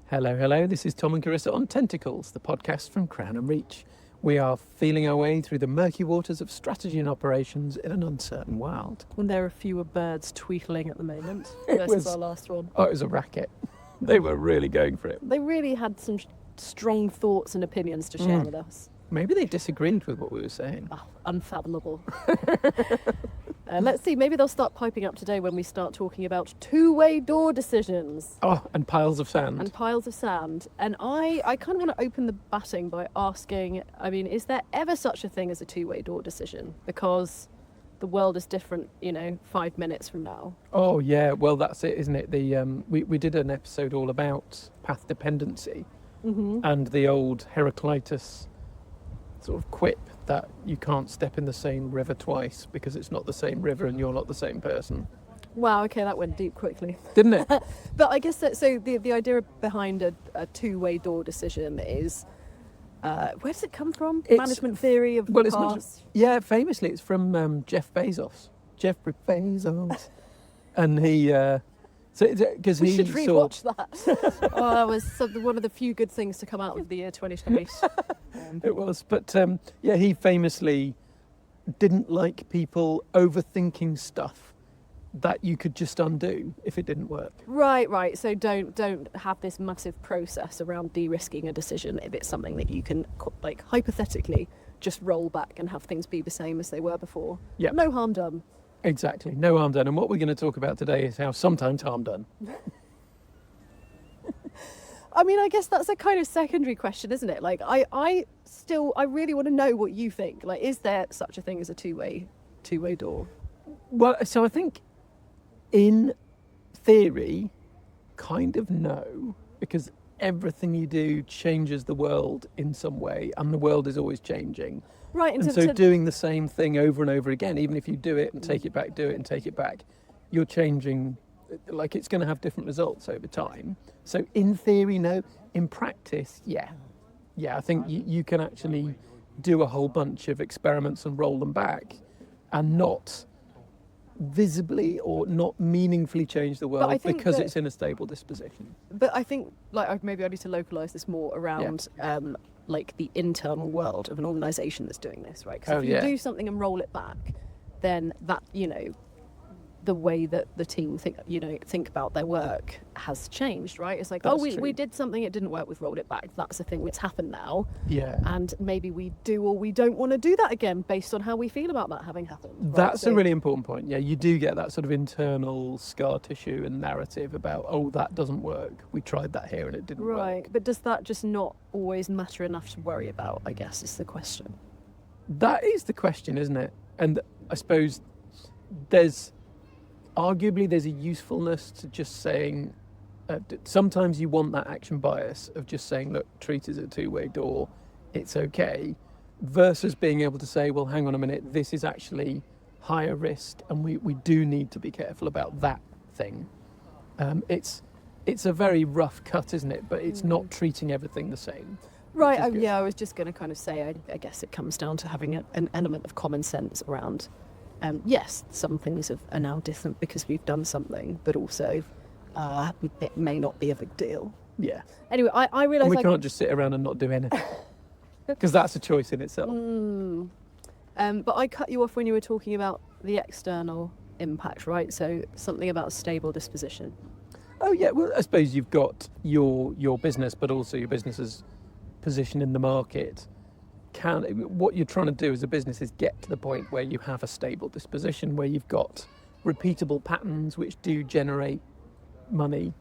Hello, hello. This is Tom and Carissa on Tentacles, the podcast from Crown and Reach. We are feeling our way through the murky waters of strategy and operations in an uncertain world. When there are fewer birds tweetling at the moment versus our last one. Oh, it was a racket. They were really going for it. They really had some strong thoughts and opinions to share with us. Maybe they disagreed with what we were saying. Oh, unfathomable. Let's see, maybe they'll start piping up today when we start talking about two-way door decisions. Oh, and piles of sand. And piles of sand. And I kind of want to open the batting by asking, is there ever such a thing as a two-way door decision? Because the world is different, 5 minutes from now. Oh, yeah. Well, that's it, isn't it? We did an episode all about path dependency and the old Heraclitus sort of quip that you can't step in the same river twice because it's not the same river and you're not the same person. Wow, okay, that went deep quickly. Didn't it? But I guess the idea behind a two-way door decision is, where does it come from? Management theory of the past? Famously it's from Jeff Bezos. Jeffrey Bezos. And he... because we should rewatch that. Oh, that was one of the few good things to come out of the year 2020. It was, but he famously didn't like people overthinking stuff that you could just undo if it didn't work. Right. So don't have this massive process around de-risking a decision if it's something that you can, like, hypothetically just roll back and have things be the same as they were before. Yeah. No harm done. Exactly, no harm done. And what we're going to talk about today is how sometimes harm done. I guess that's a kind of secondary question, isn't it? Like, I really want to know what you think. Like, is there such a thing as a two-way door? Well, so I think in theory, kind of no, because everything you do changes the world in some way, and the world is always changing. Right, and so doing the same thing over and over again, even if you do it and take it back, do it and take it back, you're changing, like, it's going to have different results over time. So in theory, no. In practice, yeah. Yeah, I think you can actually do a whole bunch of experiments and roll them back and not visibly or not meaningfully change the world because it's in a stable disposition. But I think, like, maybe I need to localise this more around... like the internal world of an organisation that's doing this, right? Because if you do something and roll it back, then that, the way that the team think about their work has changed, right? It's like, we did something, it didn't work, we've rolled it back. That's the thing that's happened now. Yeah. And maybe we do or we don't want to do that again based on how we feel about that having happened. Right? That's a really important point. Yeah, you do get that sort of internal scar tissue and narrative about, that doesn't work. We tried that here and it didn't work. Right, but does that just not always matter enough to worry about, I guess, is the question. That is the question, isn't it? And I suppose there's a usefulness to just saying, sometimes you want that action bias of just saying, look, treat it as a two-way door, it's okay, versus being able to say, well, hang on a minute, this is actually higher risk and we do need to be careful about that thing. It's a very rough cut, isn't it? But it's not treating everything the same. Right, I was just going to kind of say, I guess it comes down to having an element of common sense around, yes, some things are now different because we've done something, but also it may not be a big deal. Yeah. Anyway, I realise... we can't just sit around and not do anything, because that's a choice in itself. But I cut you off when you were talking about the external impact, right? So something about stable disposition. Oh, yeah. Well, I suppose you've got your business, but also your business's position in the market. What you're trying to do as a business is get to the point where you have a stable disposition, where you've got repeatable patterns which do generate money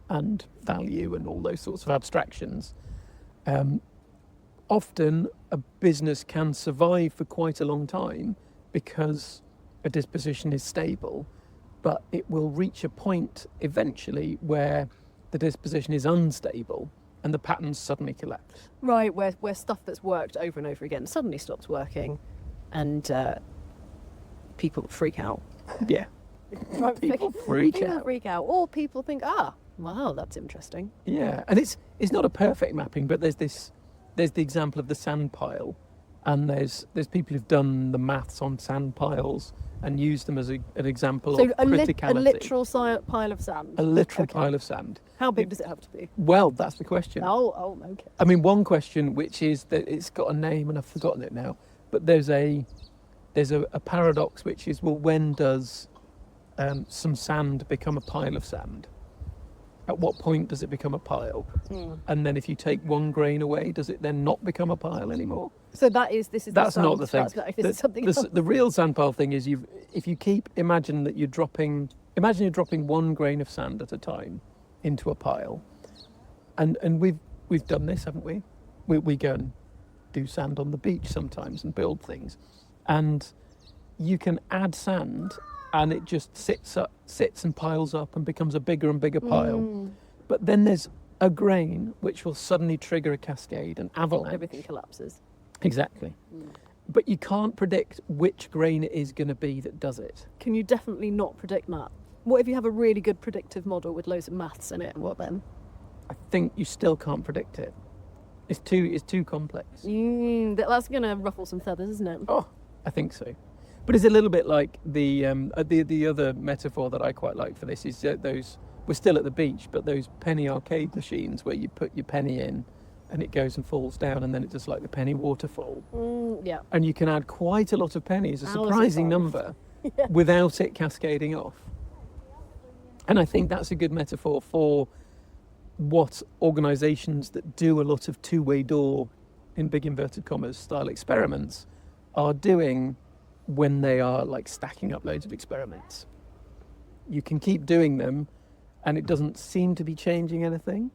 and value and all those sorts of abstractions. Often a business can survive for quite a long time because a disposition is stable, but it will reach a point eventually where the disposition is unstable and the patterns suddenly collapse. Right, where stuff that's worked over and over again suddenly stops working and people freak out. Yeah. People freak out. Or people think, wow, that's interesting. Yeah, and it's not a perfect mapping, but there's the example of the sand pile, and there's people who've done the maths on sand piles and use them as an example So of criticality. a literal pile of sand. A literal pile of sand. How big does it have to be? Well, that's the question. Oh, okay. I mean, one question, which is that it's got a name and I've forgotten it now, but there's a paradox, which is, well, when does some sand become a pile of sand? At what point does it become a pile? And then if you take one grain away, does it then not become a pile anymore? So that's not the thing. The real sand pile thing is imagine you're dropping one grain of sand at a time into a pile, and we've done this, haven't we? We go and do sand on the beach sometimes and build things, and you can add sand and it just sits and piles up and becomes a bigger and bigger pile. But then there's a grain which will suddenly trigger a cascade, an avalanche. Everything collapses. Exactly. But you can't predict which grain it is going to be that does it. Can you definitely not predict that? What if you have a really good predictive model with loads of maths in it? What then? I think you still can't predict it. It's too complex. That's going to ruffle some feathers, isn't it? Oh, I think so. But it's a little bit like the other metaphor that I quite like for this is those, we're still at the beach, but those penny arcade machines where you put your penny in and it goes and falls down, and then it's just like the penny waterfall. Yeah. And you can add quite a lot of pennies, a surprising number, without it cascading off. And I think that's a good metaphor for what organisations that do a lot of two-way door, in big inverted commas, style experiments are doing when they are like stacking up loads of experiments. You can keep doing them and it doesn't seem to be changing anything.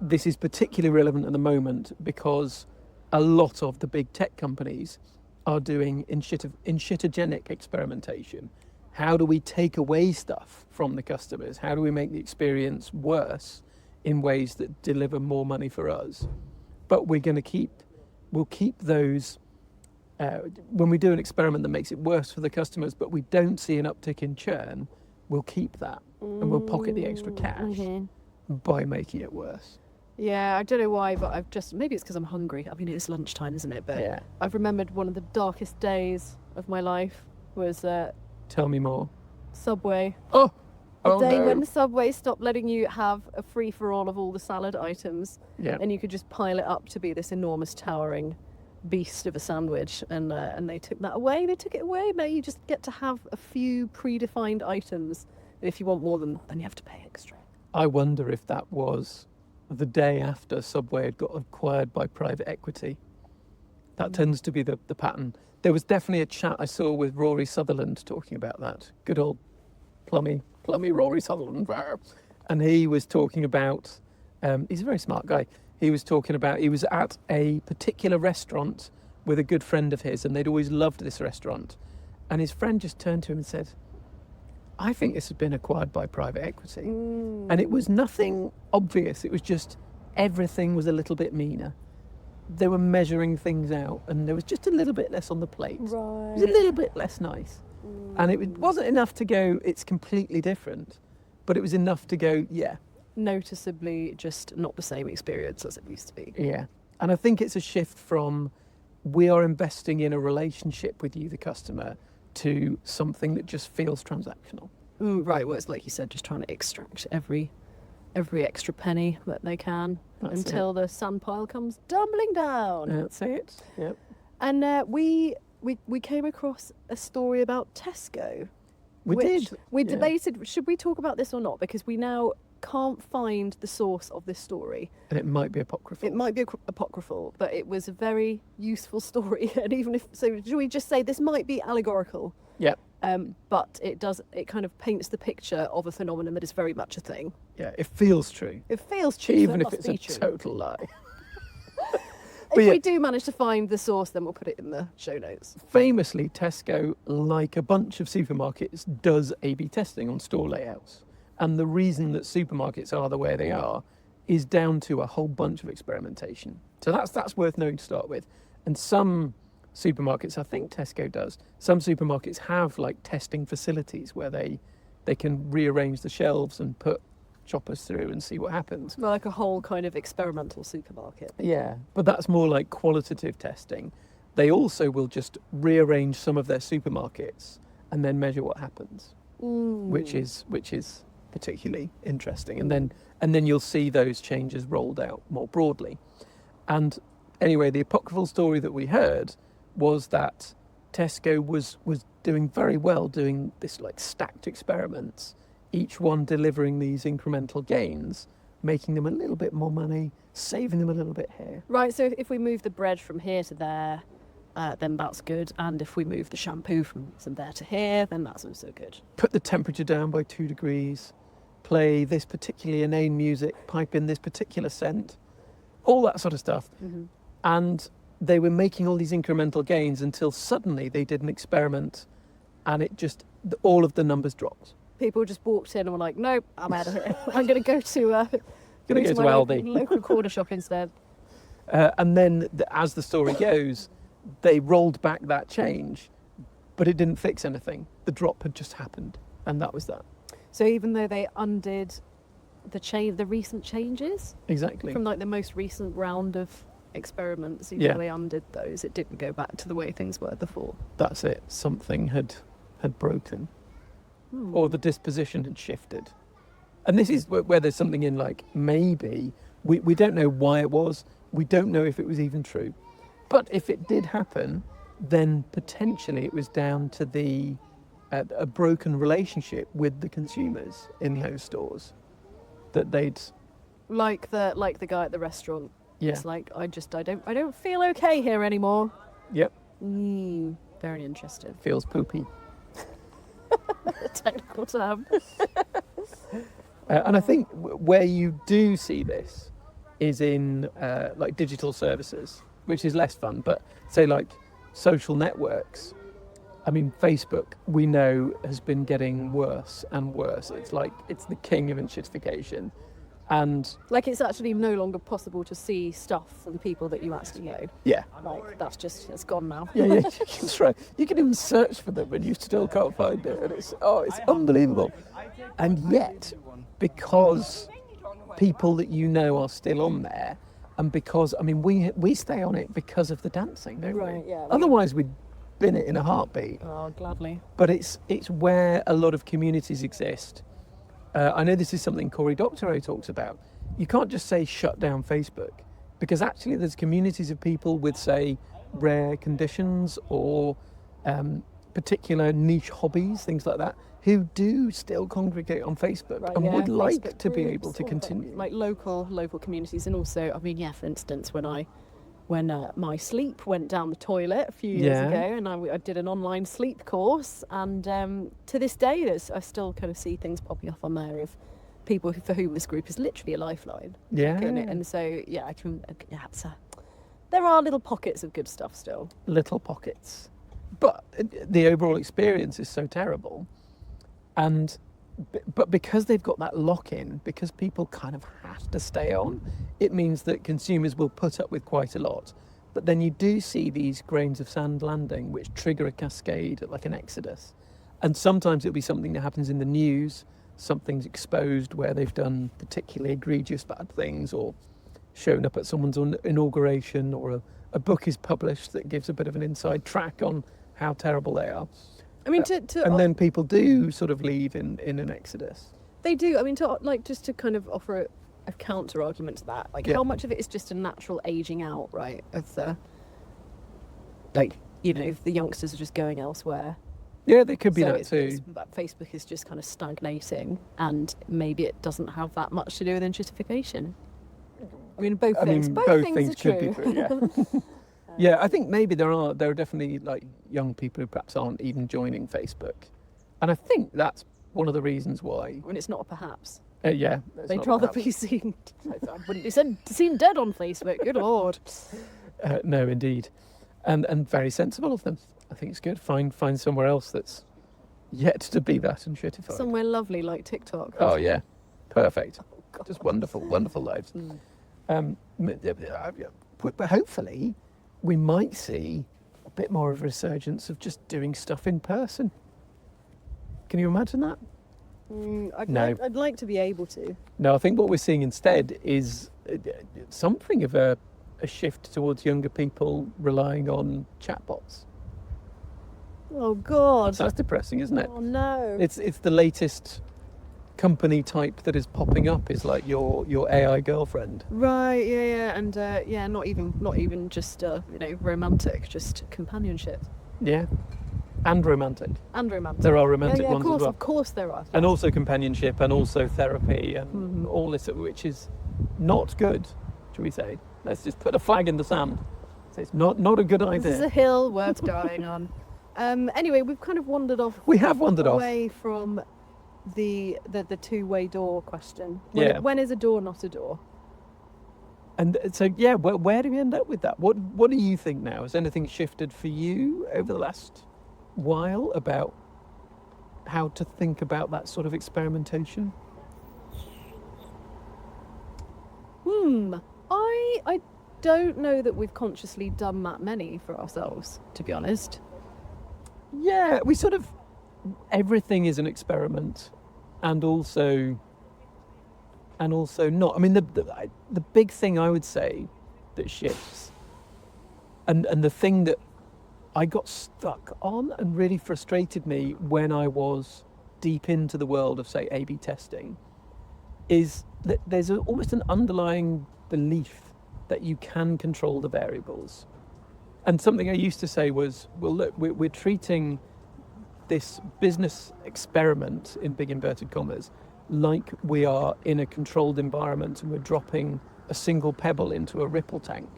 This is particularly relevant at the moment because a lot of the big tech companies are doing enshitogenic experimentation. How do we take away stuff from the customers? How do we make the experience worse in ways that deliver more money for us? But we'll keep those. When we do an experiment that makes it worse for the customers, but we don't see an uptick in churn, we'll keep that and we'll pocket the extra cash by making it worse. Yeah, I don't know why, but maybe it's because I'm hungry. I mean, it's lunchtime, isn't it? But yeah. I've remembered one of the darkest days of my life was Tell me more. Subway. The day when Subway stopped letting you have a free-for-all of all the salad items, and you could just pile it up to be this enormous towering beast of a sandwich, and they took that away. They took it away. Now you just get to have a few predefined items. If you want more than, then you have to pay extra. I wonder if that was the day after Subway had got acquired by private equity. That tends to be the pattern. There was definitely a chat I saw with Rory Sutherland talking about that. Good old plummy Rory Sutherland. And he was talking about, he's a very smart guy. He was talking about, he was at a particular restaurant with a good friend of his, and they'd always loved this restaurant. And his friend just turned to him and said, I think this has been acquired by private equity. And it was nothing obvious. It was just everything was a little bit meaner. They were measuring things out, and there was just a little bit less on the plate. Right. It was a little bit less nice. And it wasn't enough to go, it's completely different. But it was enough to go, yeah. Noticeably just not the same experience as it used to be. Yeah. And I think it's a shift from we are investing in a relationship with you, the customer, to something that just feels transactional. Right, well, it's like you said, just trying to extract every extra penny that they can. That's until the sand pile comes tumbling down. That's it. Yep. And we came across a story about Tesco. We debated, should we talk about this or not? Because we now can't find the source of this story. And it might be apocryphal. It might be apocryphal, but it was a very useful story. And even if, so should we just say this might be allegorical? Yeah. But it kind of paints the picture of a phenomenon that is very much a thing. Yeah, it feels true. It feels true. Even if it's a total lie. If we do manage to find the source, then we'll put it in the show notes. Famously, Tesco, like a bunch of supermarkets, does A/B testing on store layouts. And the reason that supermarkets are the way they are is down to a whole bunch of experimentation. So that's worth knowing to start with. And some supermarkets, I think Tesco does, some supermarkets have like testing facilities where they can rearrange the shelves and put shoppers through and see what happens. Well, like a whole kind of experimental supermarket. Yeah, but that's more like qualitative testing. They also will just rearrange some of their supermarkets and then measure what happens, which is particularly interesting. And then you'll see those changes rolled out more broadly. And anyway, the apocryphal story that we heard was that Tesco was doing very well doing this like stacked experiments, each one delivering these incremental gains, making them a little bit more money, saving them a little bit here. Right, so if we move the bread from here to there, then that's good. And if we move the shampoo from there to here, then that's also good. Put the temperature down by 2 degrees, play this particularly inane music, pipe in this particular scent, all that sort of stuff. Mm-hmm. And they were making all these incremental gains until suddenly they did an experiment and it just, all of the numbers dropped. People just walked in and were like, nope, I'm out of here. I'm going to go to my Aldi. Local corner shop instead. And then, as the story goes, they rolled back that change, but it didn't fix anything. The drop had just happened, and that was that. So even though they undid the recent changes, exactly, from like the most recent round of experiments, even though they undid those, it didn't go back to the way things were before. That's it. Something had broken, or the disposition had shifted. And this is where there's something in like, maybe, we don't know why it was, we don't know if it was even true. But if it did happen, then potentially it was down to a broken relationship with the consumers in those stores. That they'd... Like the guy at the restaurant. Yeah. It's like, I don't feel okay here anymore. Yep. Very interesting. Feels poopy. Technical term. And I think where you do see this is in like digital services, which is less fun, but say like social networks. I mean, Facebook, we know, has been getting worse and worse. It's like, it's the king of enshittification. And like, it's actually no longer possible to see stuff from people that you actually know. Yeah. Like, it's gone now. Yeah, that's right. You can even search for them and you still can't find it. And it's unbelievable. And yet, because people that you know are still on there, and because, I mean, we stay on it because of the dancing, don't Right, we? yeah. Otherwise, we'd bin it in a heartbeat. Oh, gladly. But it's where a lot of communities exist. I know this is something Cory Doctorow talks about. You can't just say shut down Facebook, because actually there's communities of people with, say, rare conditions or particular niche hobbies, things like that, who do still congregate on Facebook would like Facebook to be groups, able to continue. Like local communities. And also, I mean, for instance, when my sleep went down the toilet a few years ago, and I did an online sleep course, and to this day I still kind of see things popping up on there of people for whom this group is literally a lifeline. Yeah. And so there are little pockets of good stuff still. Little pockets. But the overall experience is so terrible. But because they've got that lock-in, because people kind of have to stay on, it means that consumers will put up with quite a lot. But then you do see these grains of sand landing, which trigger a cascade, like an exodus. And sometimes it'll be something that happens in the news, something's exposed where they've done particularly egregious bad things, or shown up at someone's inauguration, or a book is published that gives a bit of an inside track on how terrible they are. I mean, and then people do sort of leave in an exodus. They do. I mean, just to kind of offer a counter argument to that, like how much of it is just a natural aging out, right? Of the, if the youngsters are just going elsewhere. Yeah, there could be that too. But Facebook is just kind of stagnating, and maybe it doesn't have that much to do with enshittification. I mean, both things could true. be true. Yeah. Yeah, I think maybe there are definitely like young people who perhaps aren't even joining Facebook, and I think that's one of the reasons why. When it's not a perhaps. Yeah, they'd rather be seen. I wouldn't be seen dead on Facebook. Good Lord. No, indeed, and very sensible of them. I think it's good. Find somewhere else that's yet to be that enshittified. Somewhere lovely like TikTok. Oh yeah, perfect. Oh, just wonderful lives. But hopefully, we might see a bit more of a resurgence of just doing stuff in person. Can you imagine that? I'd like to be able to. No, I think what we're seeing instead is something of a shift towards younger people relying on chatbots. Oh God. That's depressing, isn't it? Oh no. It's the latest company type that is popping up is like your AI girlfriend. Right, yeah, and not even just romantic, just companionship. Yeah, and romantic. And romantic. There are romantic yeah, ones as well. Of course there are. And also companionship, and also therapy, and all this, which is not good, shall we say? Let's just put a flag in the sand. So it's not a good idea. This is a hill worth dying on. Anyway, we've kind of wandered off. We have wandered away from the two-way door question. When is a door not a door? And so, yeah, where do we end up with that? What do you think now? Has anything shifted for you over the last while about how to think about that sort of experimentation? I don't know that we've consciously done that many for ourselves, to be honest. Yeah, we sort of, everything is an experiment, and also not. I mean, the big thing I would say that shifts, and the thing that I got stuck on and really frustrated me when I was deep into the world of, say, A/B testing, is that there's almost an underlying belief that you can control the variables. And something I used to say was, well, look, we're treating this business experiment, in big inverted commas, like we are in a controlled environment and we're dropping a single pebble into a ripple tank.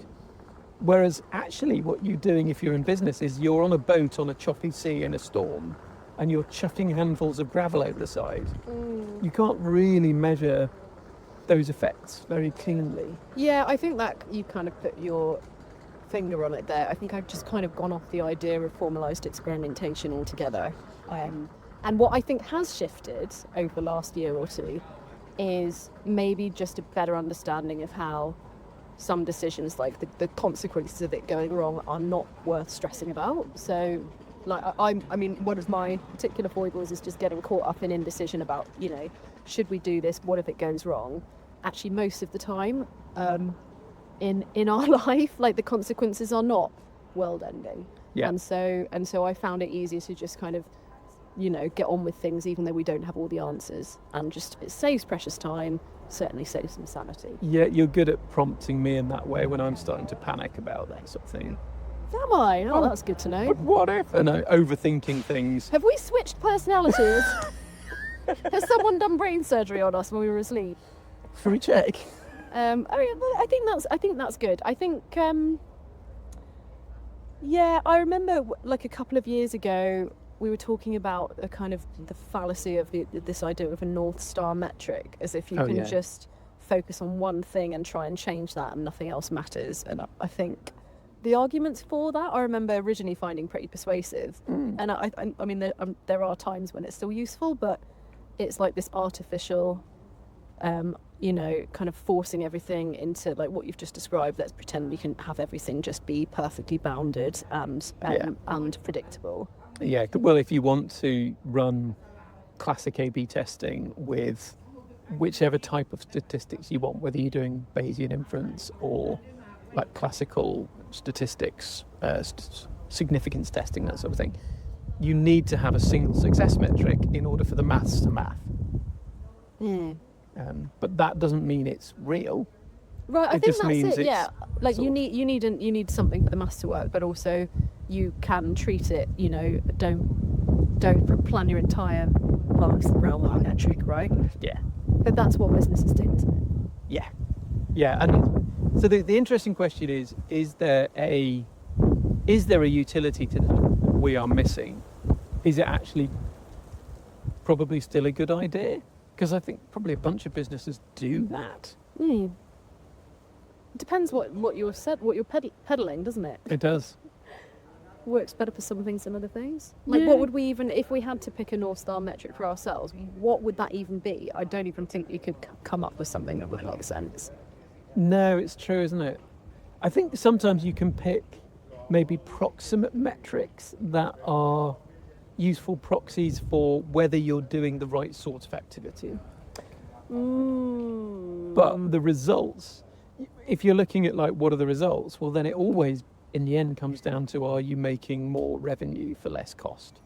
Whereas actually what you're doing if you're in business is you're on a boat on a choppy sea in a storm and you're chucking handfuls of gravel over the side. You can't really measure those effects very cleanly. Yeah, I think that you kind of put your finger on it there. I think I've just kind of gone off the idea of formalised experimentation altogether. And what I think has shifted over the last year or two is maybe just a better understanding of how some decisions, like the consequences of it going wrong, are not worth stressing about. So, like, I mean, one of my particular foibles is just getting caught up in indecision about, should we do this? What if it goes wrong? Actually, most of the time, in our life, like, the consequences are not world-ending. Yeah. And so I found it easier to just kind of, get on with things even though we don't have all the answers, and just, it saves precious time, certainly saves some sanity. Yeah, you're good at prompting me in that way when I'm starting to panic about that sort of thing. Am I? Oh, that's good to know. But what if? And overthinking things. Have we switched personalities? Has someone done brain surgery on us when we were asleep? Shall we check? I think that's good. I think, I remember like a couple of years ago, we were talking about a kind of the fallacy of this idea of a North Star metric, as if you can just focus on one thing and try and change that and nothing else matters. And I think the arguments for that, I remember originally finding pretty persuasive. And I mean, there are times when it's still useful, but it's like this artificial, kind of forcing everything into like what you've just described. Let's pretend we can have everything just be perfectly bounded and predictable. Yeah, well, if you want to run classic A/B testing with whichever type of statistics you want, whether you're doing Bayesian inference or like classical statistics, significance testing, that sort of thing, you need to have a single success metric in order for the maths to math. But that doesn't mean it's real. Right, I think just that's means it. Yeah, like you sort need something for the maths to work, but also you can treat it. Don't plan your entire life around that metric, right? Yeah. But that's what businesses do, isn't it? Yeah. And so the interesting question is there a utility to that we are missing? Is it actually probably still a good idea? Because I think probably a bunch of businesses do that. It depends what you're peddling, doesn't it? It does. Works better for some things than other things. Like, what would we even, if we had to pick a North Star metric for ourselves, what would that even be? I don't even think you could come up with something that would make sense. No, it's true, isn't it? I think sometimes you can pick maybe proximate metrics that are useful proxies for whether you're doing the right sort of activity. But the results, if you're looking at like what are the results, well then it always in the end comes down to, are you making more revenue for less cost?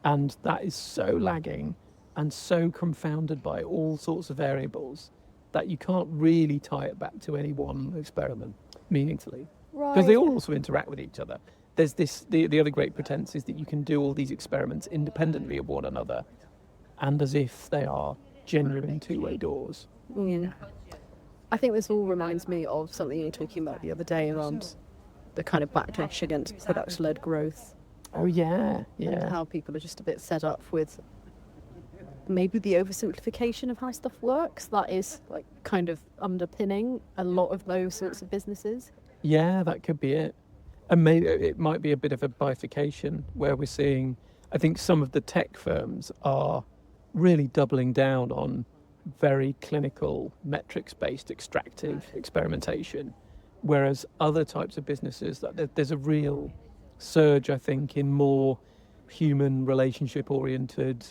And that is so lagging and so confounded by all sorts of variables that you can't really tie it back to any one experiment meaningfully. Because they all also interact with each other. There's this, the other great pretense is that you can do all these experiments independently of one another and as if they are genuine two-way doors. Yeah. I think this all reminds me of something you were talking about the other day around the kind of backlash against product-led growth. Oh, yeah, yeah. And how people are just a bit fed up with maybe the oversimplification of how stuff works. That is like kind of underpinning a lot of those sorts of businesses. Yeah, that could be it. And maybe it might be a bit of a bifurcation where we're seeing, I think some of the tech firms are really doubling down on very clinical, metrics-based extractive experimentation, whereas other types of businesses, that there's a real surge, I think, in more human relationship-oriented,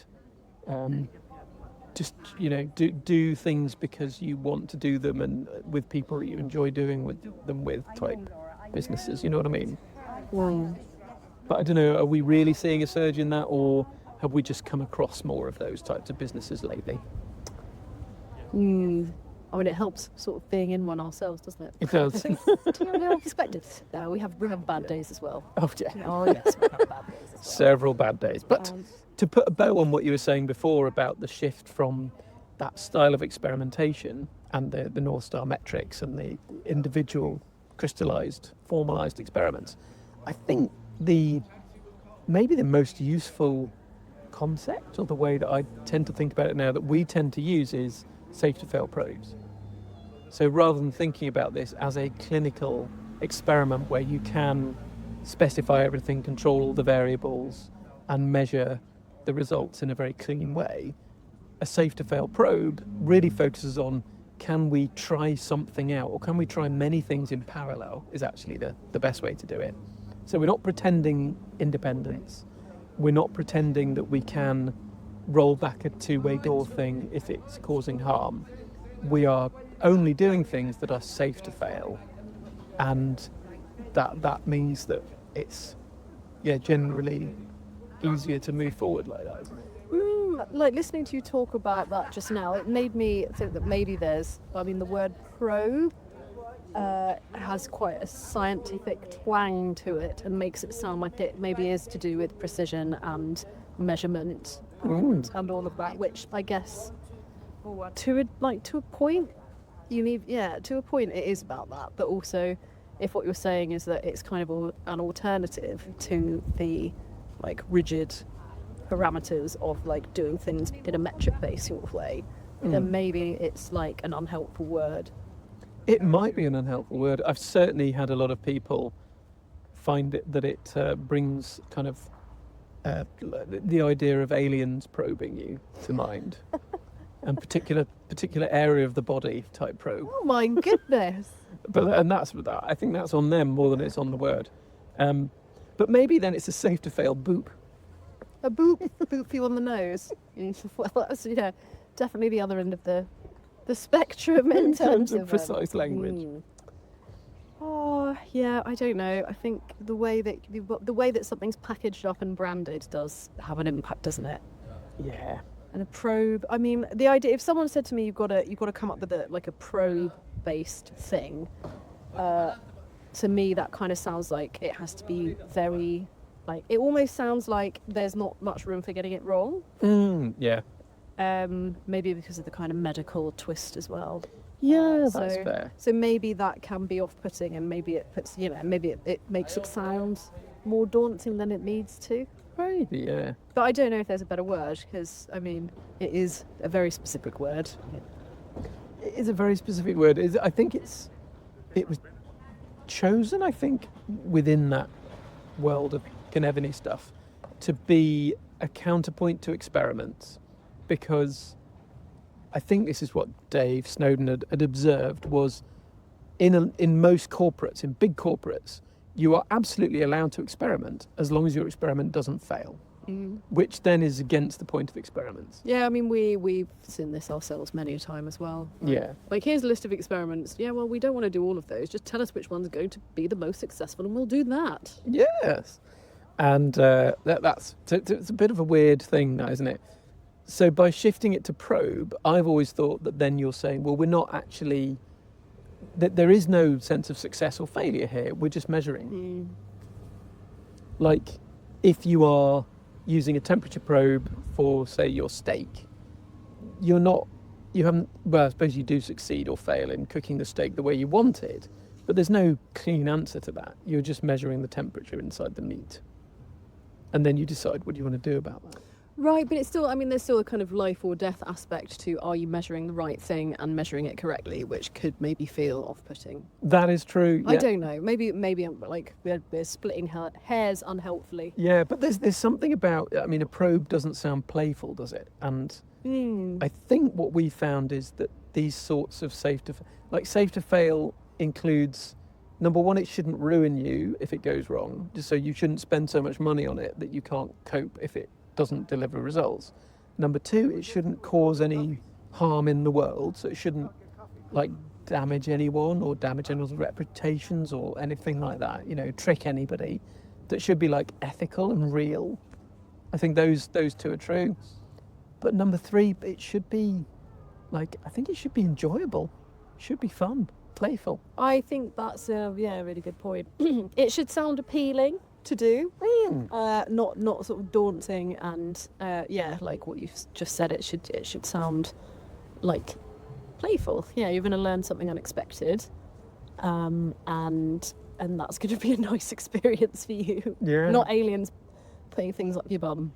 just, do things because you want to do them and with people that you enjoy doing them with type businesses, you know what I mean? Wow. But I don't know, are we really seeing a surge in that, or have we just come across more of those types of businesses lately? I mean, it helps sort of being in one ourselves, doesn't it? It does. Do you have a perspective? No, we have bad days as well. Oh, yeah. Oh, yes, we have bad days as well. Several bad days. But to put a bow on what you were saying before about the shift from that style of experimentation and the North Star metrics and the individual crystallized, formalized experiments, I think maybe the most useful concept, or the way that I tend to think about it now, that we tend to use, is safe to fail probes. So rather than thinking about this as a clinical experiment where you can specify everything, control all the variables, and measure the results in a very clean way, a safe to fail probe really focuses on, can we try something out, or can we try many things in parallel, is actually the best way to do it. So we're not pretending independence. We're not pretending that we can roll back a two-way door thing if it's causing harm. We are only doing things that are safe to fail, and that means that it's generally easier to move forward like that, isn't it? Like listening to you talk about that just now, it made me think that maybe the word probe has quite a scientific twang to it and makes it sound like it maybe is to do with precision and measurement and all of that, which I guess to a point you need, to a point it is about that, but also if what you're saying is that it's kind of an alternative to the like rigid parameters of like doing things in a metric based sort of way, then maybe it's like an unhelpful word. It might be an unhelpful word. I've certainly had a lot of people find that it brings kind of the idea of aliens probing you to mind, and particular area of the body type probe. Oh my goodness! I think that's on them more than it's on the word. But maybe then it's a safe to fail boop. A boop you on the nose. Well, that's definitely the other end of the spectrum in terms of precise language. Oh yeah, I don't know. I think the way that something's packaged up and branded does have an impact, doesn't it? Yeah. And a probe. I mean, the idea. If someone said to me, "You've got to come up with a probe-based thing," to me that kind of sounds like it has to be very, like, it almost sounds like there's not much room for getting it wrong. Yeah. Maybe because of the kind of medical twist as well. Yeah, that's fair. So maybe that can be off-putting, and maybe it puts, maybe it makes it sound more daunting than it needs to. Maybe, yeah. But I don't know if there's a better word, because I mean, it is a very specific word. It is a very specific word. I think it was chosen, I think, within that world of Connevany stuff, to be a counterpoint to experiments, because I think this is what Dave Snowden had observed, was in most corporates, in big corporates, you are absolutely allowed to experiment as long as your experiment doesn't fail. which then is against the point of experiments. Yeah, I mean, we've seen this ourselves many a time as well. Right? Yeah. Like, here's a list of experiments. Yeah, well, we don't want to do all of those. Just tell us which one's going to be the most successful and we'll do that. Yes. And that's it's a bit of a weird thing now, isn't it? So by shifting it to probe, I've always thought that then you're saying, well, we're not actually, that there is no sense of success or failure here. We're just measuring. Like, if you are using a temperature probe for, say, your steak, you haven't, well, I suppose you do succeed or fail in cooking the steak the way you want it, but there's no clean answer to that. You're just measuring the temperature inside the meat. And then you decide what you want to do about that. Right, but it's still, I mean, there's still a kind of life or death aspect to, are you measuring the right thing and measuring it correctly, which could maybe feel off-putting. That is true. Yeah. I don't know. Maybe I'm like, we're splitting hairs unhelpfully. Yeah, but there's something about, I mean, a probe doesn't sound playful, does it? And I think what we found is that these sorts of safe to fail includes, number one, it shouldn't ruin you if it goes wrong. So you shouldn't spend so much money on it that you can't cope if it doesn't deliver results. Number two, it shouldn't cause any harm in the world. So it shouldn't like damage anyone or damage anyone's reputations or anything like that, trick anybody. That should be like ethical and real. I think those two are true. But number three, it should be like, I think it should be enjoyable. It should be fun, playful. I think that's a really good point. It should sound appealing to do, not sort of daunting, and like what you've just said, it should sound like playful. Yeah, you're going to learn something unexpected, and that's going to be a nice experience for you. Yeah. Not aliens putting things up your bum.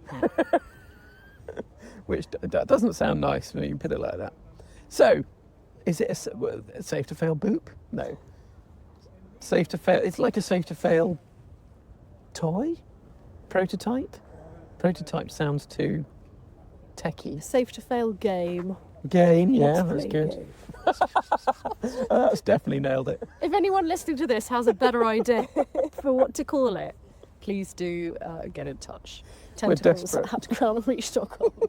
Which that doesn't sound nice when you put it like that. So, is it a safe to fail boop? No. Safe to fail. It's like a safe to fail toy? Prototype? Prototype sounds too techie. Safe to fail game. Game, yeah, that's good. That's definitely nailed it. If anyone listening to this has a better idea for what to call it, please do get in touch. Tentacles at crownandreach.com.